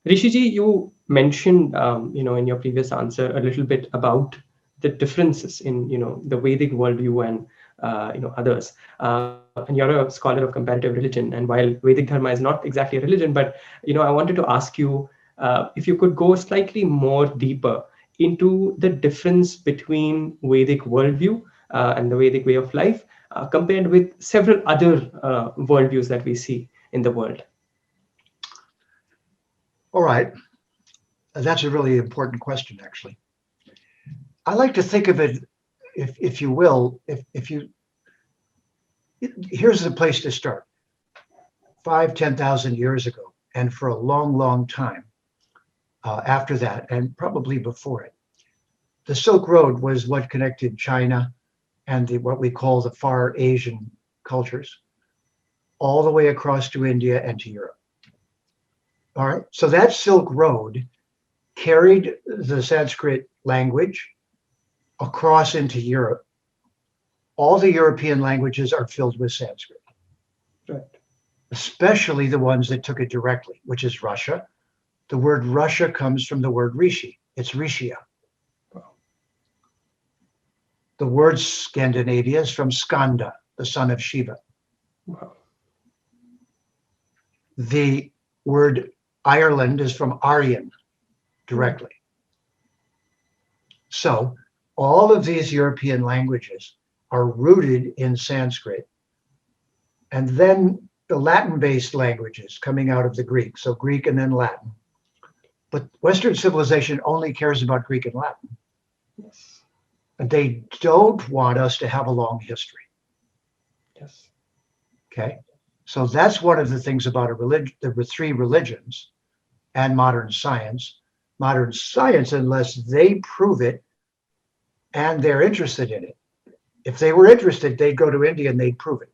Rishiji, you mentioned, in your previous answer a little bit about the differences in, the Vedic worldview and, others. And you're a scholar of comparative religion. And while Vedic Dharma is not exactly a religion, but, I wanted to ask you if you could go slightly more deeper into the difference between Vedic worldview and the Vedic way of life compared with several other worldviews that we see in the world. All right. That's a really important question, actually. I like to think of it, if you will, here's the place to start. 10,000 years ago, and for a long, long time after that, and probably before it, the Silk Road was what connected China and what we call the Far Asian cultures, all the way across to India and to Europe. All right. So that Silk Road carried the Sanskrit language across into Europe. All the European languages are filled with Sanskrit, Right. especially the ones that took it directly, which is Russia. The word Russia comes from the word Rishi. It's Rishia. Wow. The word Scandinavia is from Skanda, the son of Shiva. Wow. The word Ireland is from Aryan directly. So all of these European languages are rooted in Sanskrit. And then the Latin-based languages coming out of the Greek. So Greek and then Latin. But Western civilization only cares about Greek and Latin. Yes. And they don't want us to have a long history. Yes. Okay. So that's one of the things about a religion, the three religions and modern science. Modern science, unless they prove it and they're interested in it. If they were interested, they'd go to India and they'd prove it.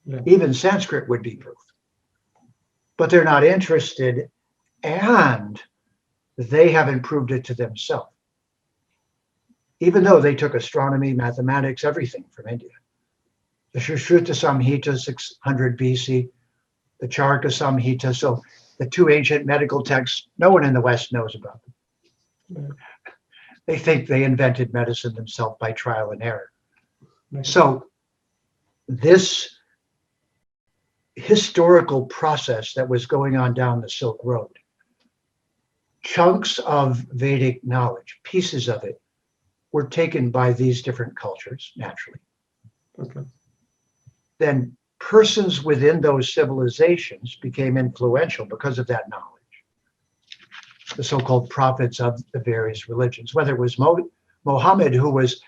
Right. Even Sanskrit would be proof. But they're not interested, and they haven't proved it to themselves. Even though they took astronomy, mathematics, everything from India. The Sushruta Samhita, 600 BC, the Charaka Samhita, so the two ancient medical texts, no one in the West knows about them. Right. They think they invented medicine themselves by trial and error. Right. So this historical process that was going on down the Silk Road, chunks of Vedic knowledge, pieces of it, were taken by these different cultures naturally. Okay. Then persons within those civilizations became influential because of that knowledge. The so-called prophets of the various religions, whether it was Mohammed, who was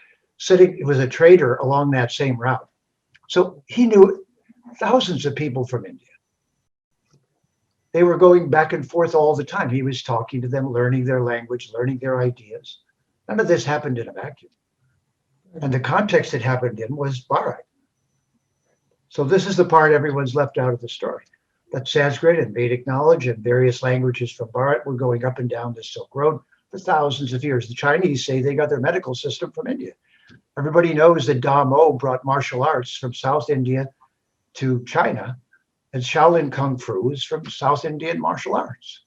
a trader along that same route. So he knew thousands of people from India. They were going back and forth all the time. He was talking to them, learning their language, learning their ideas. None of this happened in a vacuum. And the context it happened in was Bharat. So this is the part everyone's left out of the story. That Sanskrit and Vedic knowledge and various languages from Bharat were going up and down the Silk Road for thousands of years. The Chinese say they got their medical system from India. Everybody knows that Damo brought martial arts from South India to China, and Shaolin Kung Fu is from South Indian martial arts.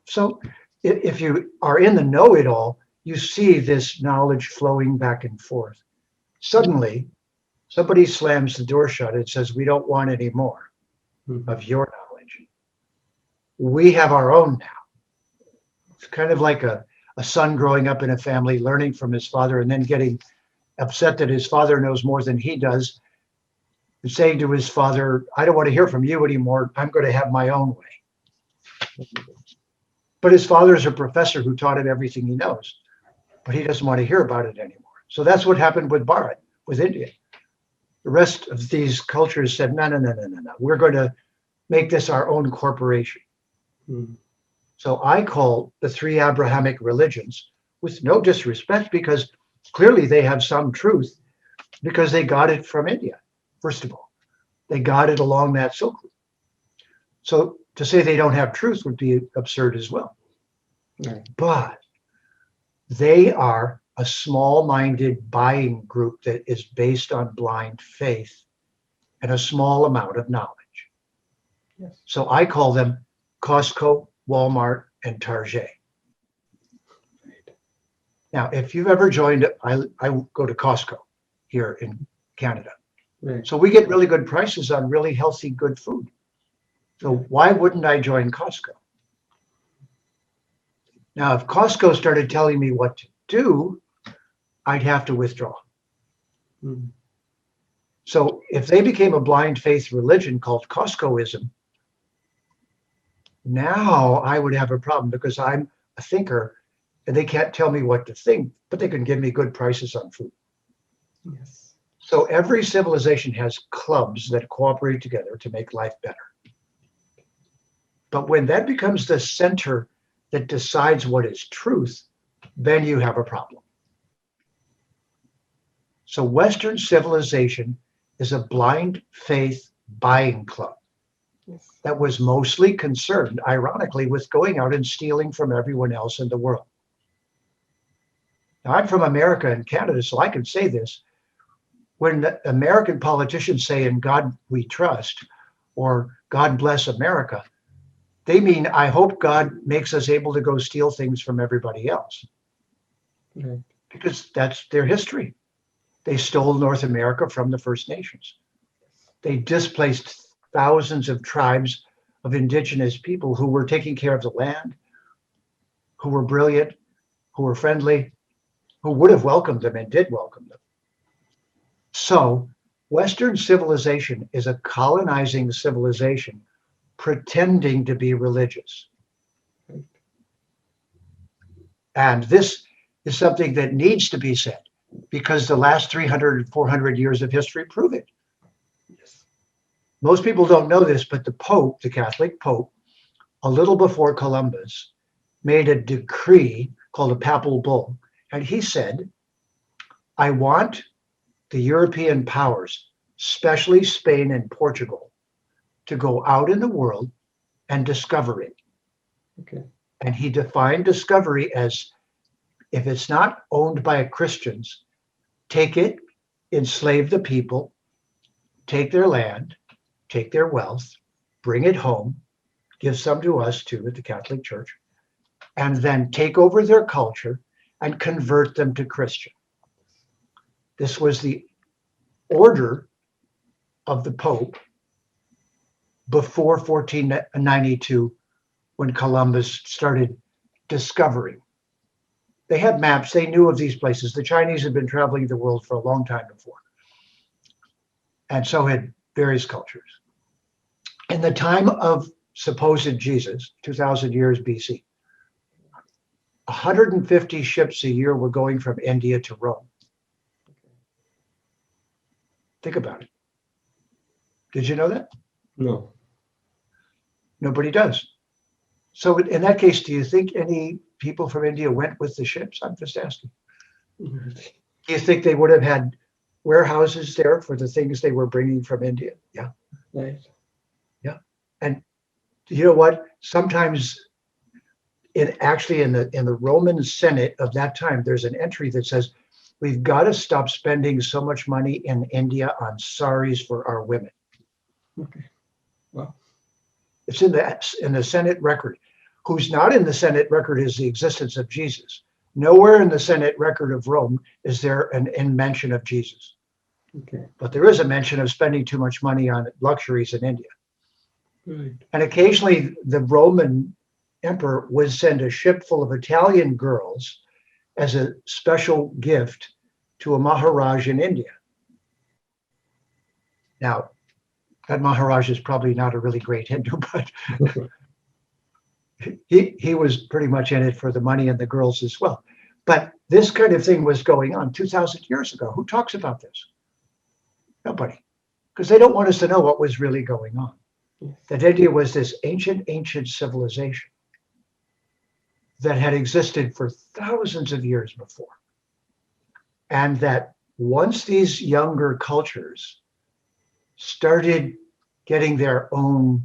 So if you are in the know-it-all, you see this knowledge flowing back and forth. Suddenly, somebody slams the door shut and says, we don't want any more of your knowledge. We have our own now. It's kind of like a son growing up in a family, learning from his father, and then getting upset that his father knows more than he does, and saying to his father, I don't want to hear from you anymore. I'm going to have my own way. But his father is a professor who taught him everything he knows, but he doesn't want to hear about it anymore. So that's what happened with Bharat, with India. The rest of these cultures said, no. We're going to make this our own corporation. So I call the three Abrahamic religions, with no disrespect, because clearly they have some truth, because they got it from India, first of all. They got it along that Silk Route. So to say they don't have truth would be absurd as well. Right. But they are a small-minded buying group that is based on blind faith and a small amount of knowledge. Yes. So I call them Costco, Walmart, and Target. Now, if you've ever joined, I go to Costco here in Canada. Right. So we get really good prices on really healthy, good food. So why wouldn't I join Costco? Now, if Costco started telling me what to do, I'd have to withdraw. Mm. So if they became a blind faith religion called Costcoism, now I would have a problem because I'm a thinker and they can't tell me what to think, but they can give me good prices on food. Yes. So every civilization has clubs that cooperate together to make life better. But when that becomes the center that decides what is truth, then you have a problem. So Western civilization is a blind faith buying club Yes. that was mostly concerned, ironically, with going out and stealing from everyone else in the world. Now, I'm from America and Canada, so I can say this. When the American politicians say, "In God we trust," or "God bless America," they mean, I hope God makes us able to go steal things from everybody else. Right. Because that's their history. They stole North America from the First Nations. They displaced thousands of tribes of indigenous people who were taking care of the land, who were brilliant, who were friendly, who would have welcomed them and did welcome them. So Western civilization is a colonizing civilization pretending to be religious. Right. And this is something that needs to be said because the last 300, 400 years of history prove it. Yes. Most people don't know this, but the Pope, the Catholic Pope, a little before Columbus, made a decree called a papal bull. And he said, I want the European powers, especially Spain and Portugal, to go out in the world and discover it. Okay. And he defined discovery as if it's not owned by Christians, take it, enslave the people, take their land, take their wealth, bring it home, give some to us too at the Catholic Church, and then take over their culture and convert them to Christian. This was the order of the Pope before 1492 when Columbus started discovering. They had maps, they knew of these places. The Chinese had been traveling the world for a long time before. And so had various cultures. In the time of supposed Jesus, 2000 years BC, 150 ships a year were going from India to Rome. Think about it. Did you know that? No. Nobody does. So in that case, do you think any people from India went with the ships? I'm just asking. Mhm. Do you think they would have had warehouses there for the things they were bringing from India? Yeah. Right. Yeah. And you know what? Sometimes in the Roman Senate of that time, there's an entry that says, we've got to stop spending so much money in India on saris for our women. Okay. Well. It's in the Senate record. Who's not in the Senate record is the existence of Jesus. Nowhere in the Senate record of Rome is there an mention of Jesus. Okay. But there is a mention of spending too much money on luxuries in India. Right. And occasionally the Roman emperor would send a ship full of Italian girls as a special gift to a Maharaj in India. Now, that Maharaj is probably not a really great Hindu, but he was pretty much in it for the money and the girls as well. But this kind of thing was going on 2,000 years ago. Who talks about this? Nobody, because they don't want us to know what was really going on. Yes. That India was this ancient civilization that had existed for thousands of years before. And that once these younger cultures started getting their own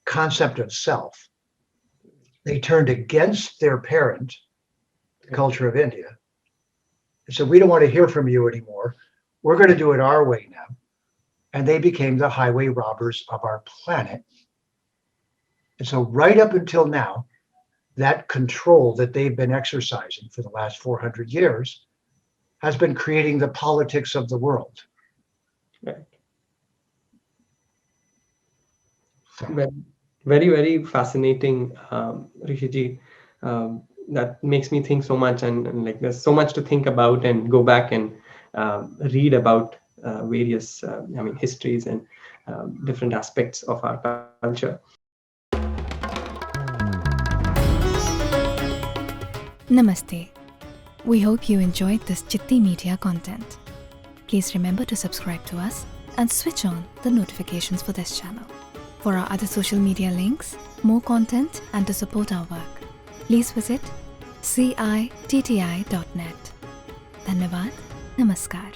concept of self, they turned against their parent, the culture of India, and said, we don't want to hear from you anymore. We're going to do it our way now. And they became the highway robbers of our planet. And so, right up until now, that control that they've been exercising for the last 400 years has been creating the politics of the world. Right. So, Very, very, very fascinating, Rishiji. That makes me think so much, and like there's so much to think about and go back and read about various, I mean, histories and different aspects of our culture. Namaste. We hope you enjoyed this Chitti Media content. Please remember to subscribe to us and switch on the notifications for this channel. For our other social media links, more content, and to support our work, please visit citti.net. Dhanyavad. Namaskar.